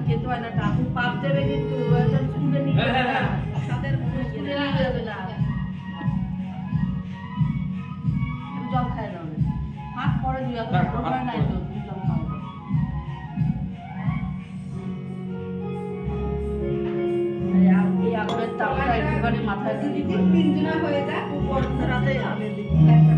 খেতে হয় না ঠাকুর পাপ দেবে কিন্তু স্কুলে নিয়ে তাদের স্কুলে নিয়ে যাবে না জল খাই দাও হাত পরে দিয়ে নাই তো জল খাও মাথায় দিদি 3 দিন হয়ে যায় রাতে আমি একটা